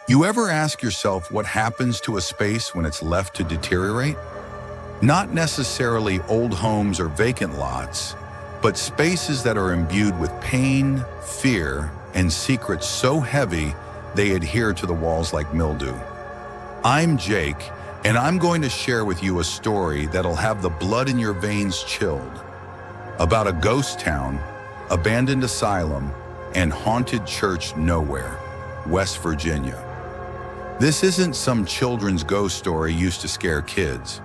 You ever ask yourself what happens to a space when it's left to deteriorate? Not necessarily old homes or vacant lots, but spaces that are imbued with pain, fear, and secrets so heavy they adhere to the walls like mildew. I'm Jake, and I'm going to share with you a story that'll have the blood in your veins chilled about a ghost town, abandoned asylum, and haunted church nowhere, West Virginia. This isn't some children's ghost story used to scare kids.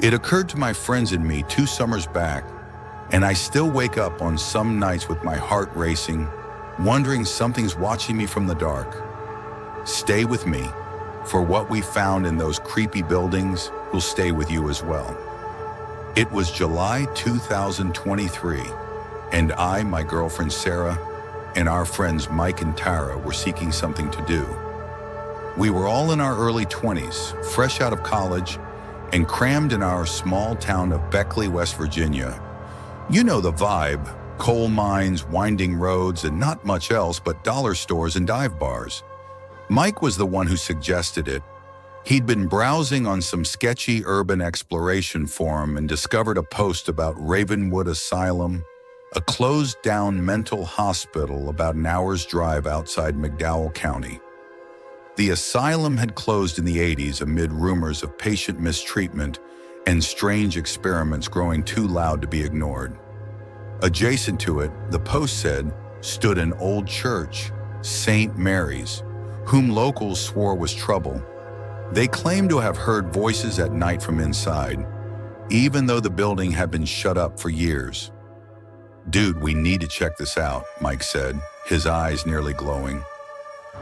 It occurred to my friends and me 2 summers back, and I still wake up on some nights with my heart racing, wondering something's watching me from the dark. Stay with me, for what we found in those creepy buildings will stay with you as well. It was July 2023, and I, my girlfriend Sarah, and our friends Mike and Tara were seeking something to do. We were all in our early 20s, fresh out of college, and crammed in our small town of Beckley, West Virginia. You know the vibe: coal mines, winding roads, and not much else but dollar stores and dive bars. Mike was the one who suggested it. He'd been browsing on some sketchy urban exploration forum and discovered a post about Ravenwood Asylum, a closed-down mental hospital about an hour's drive outside McDowell County. The asylum had closed in the 80s amid rumors of patient mistreatment and strange experiments growing too loud to be ignored. Adjacent to it, the post said, stood an old church, St. Mary's, whom locals swore was trouble. They claimed to have heard voices at night from inside, even though the building had been shut up for years. "Dude, we need to check this out," Mike said, his eyes nearly glowing.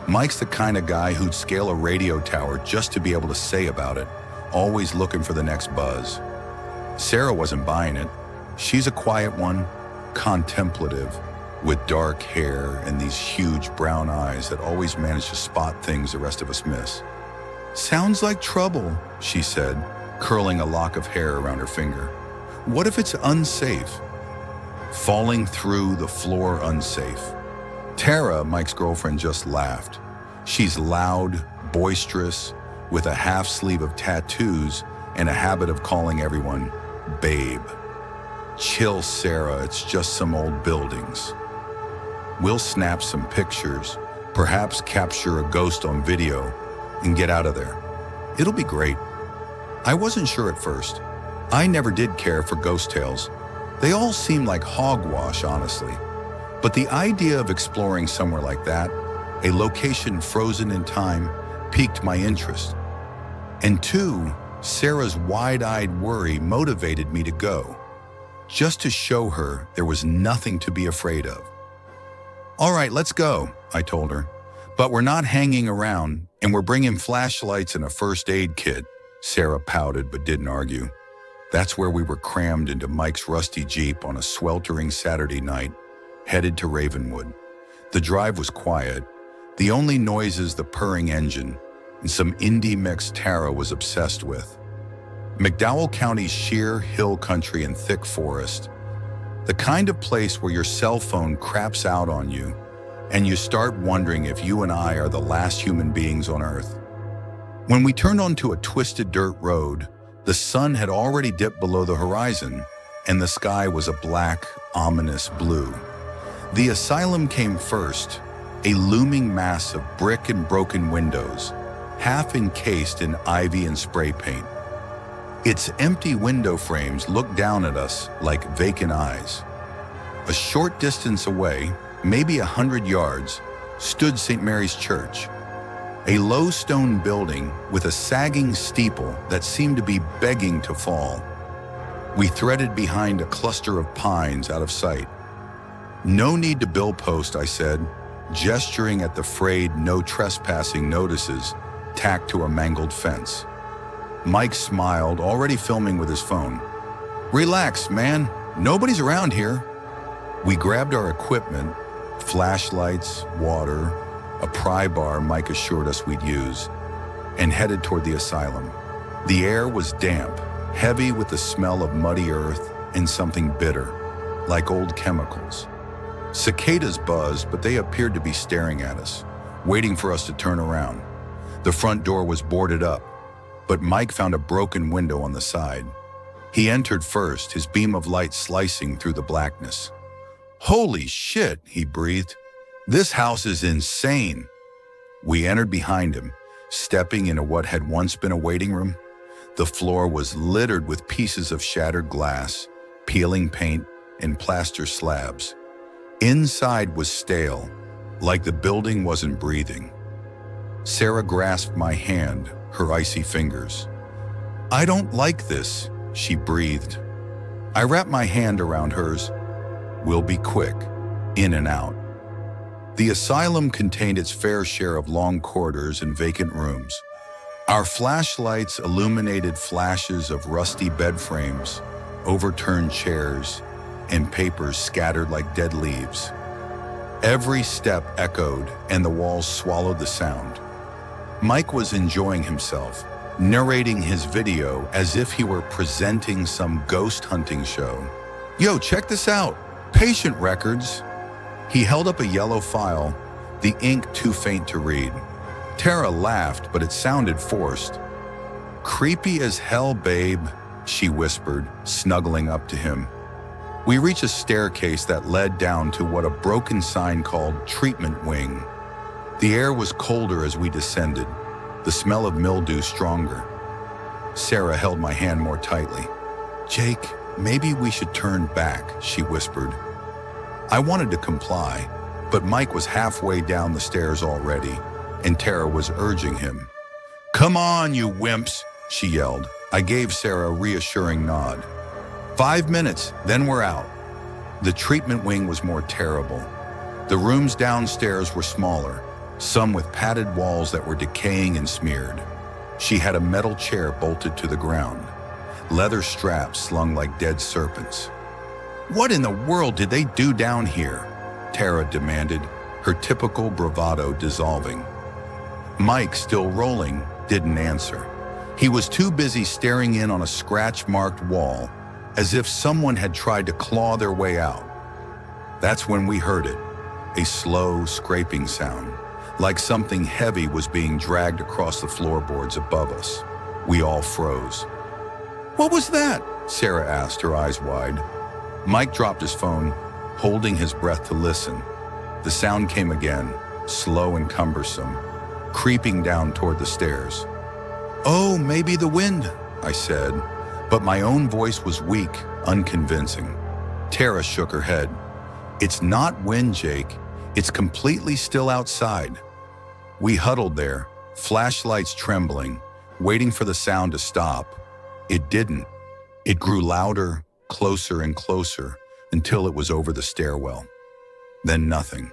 Mike's the kind of guy who'd scale a radio tower just to be able to say about it, always looking for the next buzz. Sarah wasn't buying it. She's a quiet one, contemplative, with dark hair and these huge brown eyes that always manage to spot things the rest of us miss. "Sounds like trouble," she said, curling a lock of hair around her finger. "What if it's unsafe?" "Falling through the floor unsafe." Tara, Mike's girlfriend, just laughed. She's loud, boisterous, with a half sleeve of tattoos and a habit of calling everyone babe. "Chill, Sarah, it's just some old buildings. We'll snap some pictures, perhaps capture a ghost on video, and get out of there. It'll be great." I wasn't sure at first. I never did care for ghost tales. They all seemed like hogwash, honestly. But the idea of exploring somewhere like that, a location frozen in time, piqued my interest. And 2, Sarah's wide-eyed worry motivated me to go, just to show her there was nothing to be afraid of. "All right, let's go," I told her. "But we're not hanging around, and we're bringing flashlights and a first aid kit." Sarah pouted but didn't argue. That's where we were crammed into Mike's rusty Jeep on a sweltering Saturday night, headed to Ravenwood. The drive was quiet, the only noises the purring engine and some indie mix Tara was obsessed with. McDowell County's sheer hill country and thick forest, the kind of place where your cell phone craps out on you and you start wondering if you and I are the last human beings on Earth. When we turned onto a twisted dirt road, the sun had already dipped below the horizon and the sky was a black, ominous blue. The asylum came first, a looming mass of brick and broken windows, half encased in ivy and spray paint. Its empty window frames looked down at us like vacant eyes. A short distance away, maybe 100 yards, stood St. Mary's Church, a low stone building with a sagging steeple that seemed to be begging to fall. We threaded behind a cluster of pines out of sight. "No need to billpost," I said, gesturing at the frayed no trespassing notices tacked to a mangled fence. Mike smiled, already filming with his phone. "Relax, man. Nobody's around here." We grabbed our equipment, flashlights, water, a pry bar Mike assured us we'd use, and headed toward the asylum. The air was damp, heavy with the smell of muddy earth and something bitter, like old chemicals. Cicadas buzzed, but they appeared to be staring at us, waiting for us to turn around. The front door was boarded up, but Mike found a broken window on the side. He entered first, his beam of light slicing through the blackness. "Holy shit," he breathed. "This house is insane." We entered behind him, stepping into what had once been a waiting room. The floor was littered with pieces of shattered glass, peeling paint, and plaster slabs. Inside was stale, like the building wasn't breathing. Sarah grasped my hand, her icy fingers. "I don't like this," she breathed. I wrapped my hand around hers. "We'll be quick, in and out." The asylum contained its fair share of long corridors and vacant rooms. Our flashlights illuminated flashes of rusty bed frames, overturned chairs, and papers scattered like dead leaves. Every step echoed, and the walls swallowed the sound. Mike was enjoying himself, narrating his video as if he were presenting some ghost hunting show. "Yo, check this out. Patient records." He held up a yellow file, the ink too faint to read. Tara laughed, but it sounded forced. "Creepy as hell, babe," she whispered, snuggling up to him. We reached a staircase that led down to what a broken sign called Treatment Wing. The air was colder as we descended, the smell of mildew stronger. Sarah held my hand more tightly. "Jake, maybe we should turn back," she whispered. I wanted to comply, but Mike was halfway down the stairs already, and Tara was urging him. "Come on, you wimps," she yelled. I gave Sarah a reassuring nod. 5 minutes, then we're out. The treatment wing was more terrible. The rooms downstairs were smaller, some with padded walls that were decaying and smeared. She had a metal chair bolted to the ground, leather straps slung like dead serpents. "What in the world did they do down here?" Tara demanded, her typical bravado dissolving. Mike, still rolling, didn't answer. He was too busy staring in on a scratch-marked wall, as if someone had tried to claw their way out. That's when we heard it, a slow, scraping sound, like something heavy was being dragged across the floorboards above us. We all froze. "What was that?" Sarah asked, her eyes wide. Mike dropped his phone, holding his breath to listen. The sound came again, slow and cumbersome, creeping down toward the stairs. "Oh, maybe the wind," I said, but my own voice was weak, unconvincing. Tara shook her head. "It's not wind, Jake. It's completely still outside." We huddled there, flashlights trembling, waiting for the sound to stop. It didn't. It grew louder, closer and closer, until it was over the stairwell. Then nothing.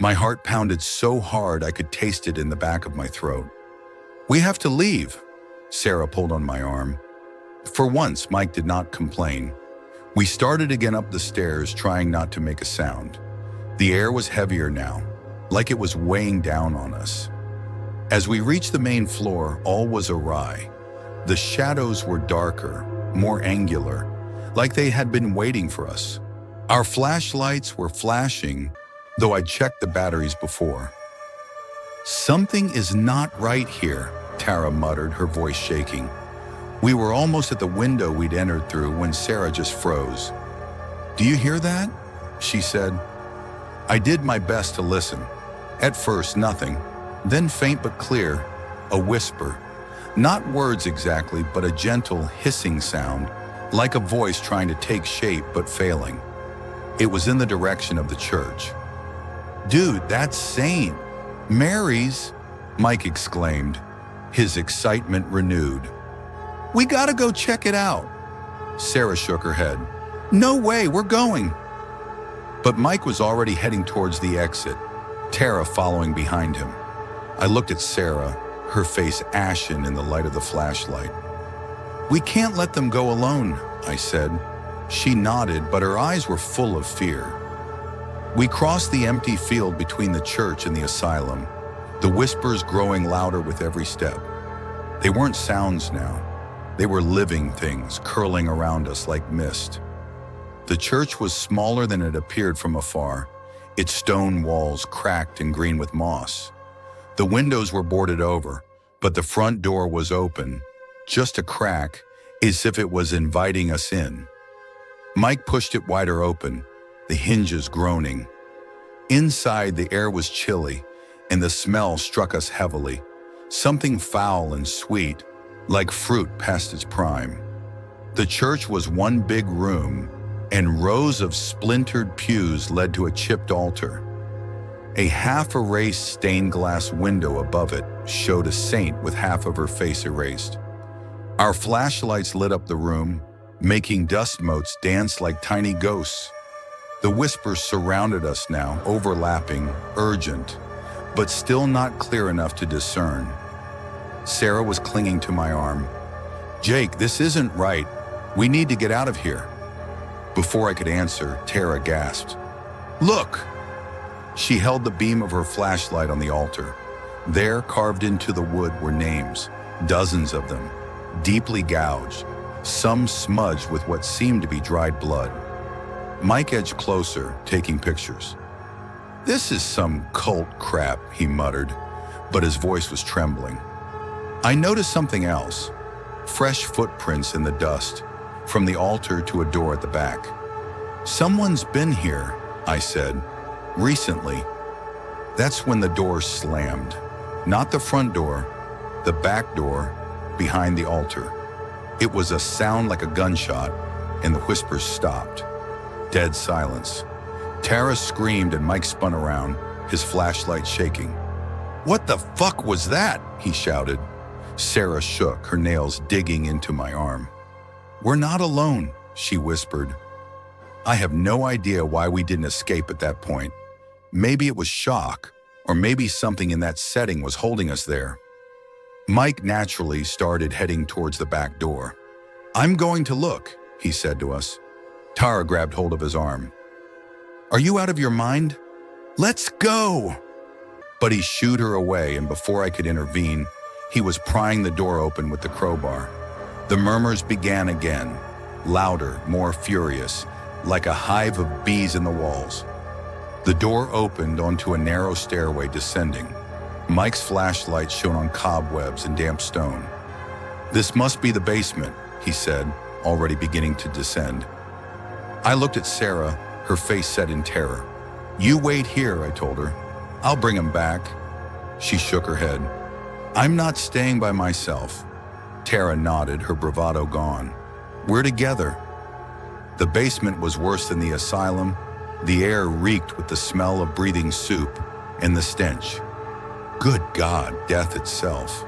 My heart pounded so hard I could taste it in the back of my throat. "We have to leave." Sarah pulled on my arm. For once, Mike did not complain. We started again up the stairs, trying not to make a sound. The air was heavier now, like it was weighing down on us. As we reached the main floor, all was awry. The shadows were darker, more angular, like they had been waiting for us. Our flashlights were flashing, though I'd checked the batteries before. "Something is not right here," Tara muttered, her voice shaking. We were almost at the window we'd entered through when Sarah just froze. "Do you hear that?" she said. I did my best to listen. At first, nothing. Then faint but clear, a whisper. Not words exactly, but a gentle hissing sound, like a voice trying to take shape but failing. It was in the direction of the church. "Dude, that's Saint Mary's," Mike exclaimed, his excitement renewed. "We gotta go check it out." Sarah shook her head. "No way, we're going." But Mike was already heading towards the exit, Tara following behind him. I looked at Sarah, her face ashen in the light of the flashlight. "We can't let them go alone," I said. She nodded, but her eyes were full of fear. We crossed the empty field between the church and the asylum, the whispers growing louder with every step. They weren't sounds now. They were living things curling around us like mist. The church was smaller than it appeared from afar, its stone walls cracked and green with moss. The windows were boarded over, but the front door was open, just a crack, as if it was inviting us in. Mike pushed it wider open, the hinges groaning. Inside, the air was chilly, and the smell struck us heavily, something foul and sweet, like fruit past its prime. The church was one big room, and rows of splintered pews led to a chipped altar. A half-erased stained glass window above it showed a saint with half of her face erased. Our flashlights lit up the room, making dust motes dance like tiny ghosts. The whispers surrounded us now, overlapping, urgent, but still not clear enough to discern. Sarah was clinging to my arm. "Jake, this isn't right. We need to get out of here." Before I could answer, Tara gasped. "Look!" She held the beam of her flashlight on the altar. There, carved into the wood, were names, dozens of them, deeply gouged, some smudged with what seemed to be dried blood. Mike edged closer, taking pictures. "This is some cult crap," he muttered, but his voice was trembling. I noticed something else, fresh footprints in the dust, from the altar to a door at the back. "Someone's been here," I said. "Recently." That's when the door slammed. Not the front door, the back door, behind the altar. It was a sound like a gunshot, and the whispers stopped. Dead silence. Tara screamed and Mike spun around, his flashlight shaking. "What the fuck was that?" he shouted. Sarah shook, her nails digging into my arm. "We're not alone," she whispered. I have no idea why we didn't escape at that point. Maybe it was shock, or maybe something in that setting was holding us there. Mike naturally started heading towards the back door. "I'm going to look," he said to us. Tara grabbed hold of his arm. "Are you out of your mind? Let's go!" But he shooed her away, and before I could intervene, he was prying the door open with the crowbar. The murmurs began again, louder, more furious, like a hive of bees in the walls. The door opened onto a narrow stairway descending. Mike's flashlight shone on cobwebs and damp stone. "This must be the basement," he said, already beginning to descend. I looked at Sarah, her face set in terror. "You wait here," I told her. "I'll bring him back." She shook her head. "I'm not staying by myself." Tara nodded, her bravado gone. "We're together." The basement was worse than the asylum. The air reeked with the smell of breathing soup and the stench. Good God, death itself.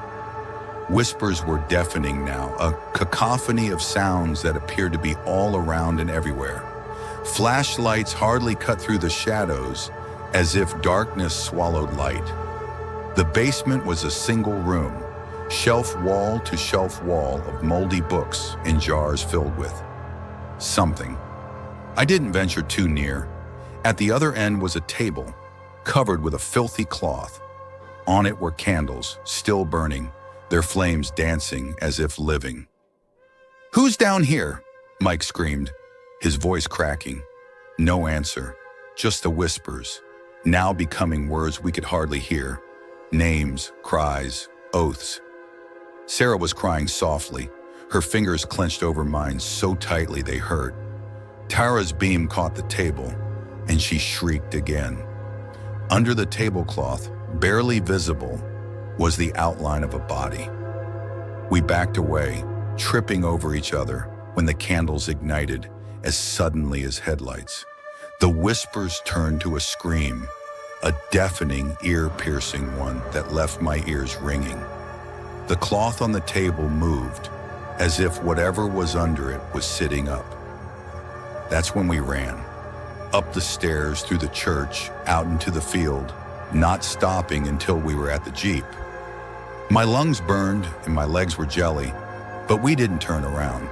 Whispers were deafening now, a cacophony of sounds that appeared to be all around and everywhere. Flashlights hardly cut through the shadows, as if darkness swallowed light. The basement was a single room, shelf wall to shelf wall of moldy books in jars filled with something. I didn't venture too near. At the other end was a table, covered with a filthy cloth. On it were candles, still burning, their flames dancing as if living. "Who's down here?" Mike screamed, his voice cracking. No answer, just the whispers, now becoming words we could hardly hear. Names, cries, oaths. Sarah was crying softly, her fingers clenched over mine so tightly they hurt. Tara's beam caught the table, and she shrieked again. Under the tablecloth, barely visible, was the outline of a body. We backed away, tripping over each other when the candles ignited as suddenly as headlights. The whispers turned to a scream, a deafening, ear-piercing one that left my ears ringing. The cloth on the table moved, as if whatever was under it was sitting up. That's when we ran. Up the stairs, through the church, out into the field, not stopping until we were at the Jeep. My lungs burned and my legs were jelly, but we didn't turn around.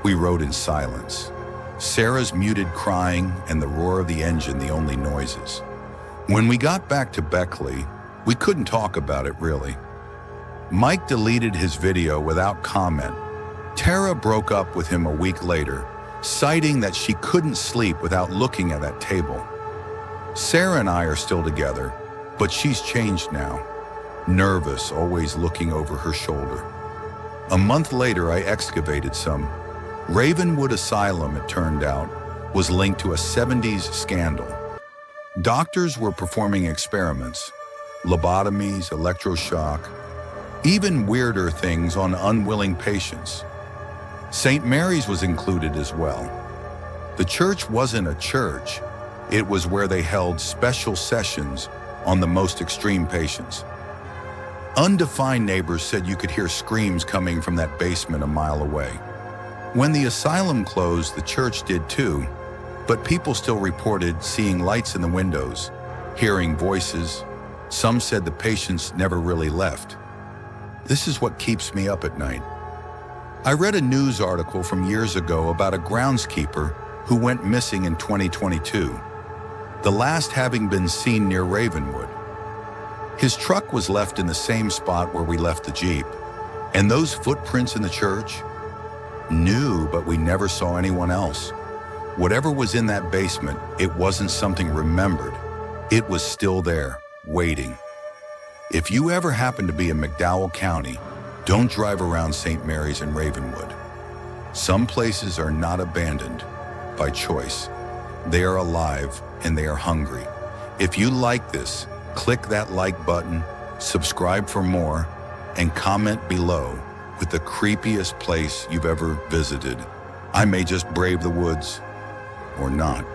We rode in silence. Sarah's muted crying and the roar of the engine the only noises. When we got back to Beckley, we couldn't talk about it really. Mike deleted his video without comment. Tara broke up with him a week later, citing that she couldn't sleep without looking at that table. Sarah and I are still together, but she's changed now. nervous, always looking over her shoulder. A month later, I excavated some. Ravenwood Asylum, it turned out, was linked to a 70s scandal. Doctors were performing experiments, lobotomies, electroshock, even weirder things on unwilling patients. St. Mary's was included as well. The church wasn't a church. It was where they held special sessions on the most extreme patients. Undefined neighbors said you could hear screams coming from that basement a mile away. When the asylum closed, the church did too, but people still reported seeing lights in the windows, hearing voices. Some said the patients never really left. This is what keeps me up at night. I read a news article from years ago about a groundskeeper who went missing in 2022, the last having been seen near Ravenwood. His truck was left in the same spot where we left the Jeep, and those footprints in the church? New, but we never saw anyone else. Whatever was in that basement, it wasn't something remembered. It was still there, waiting. If you ever happen to be in McDowell County, don't drive around St. Mary's and Ravenwood. Some places are not abandoned by choice. They are alive and they are hungry. If you like this, click that like button, subscribe for more, and comment below with the creepiest place you've ever visited. I may just brave the woods or not.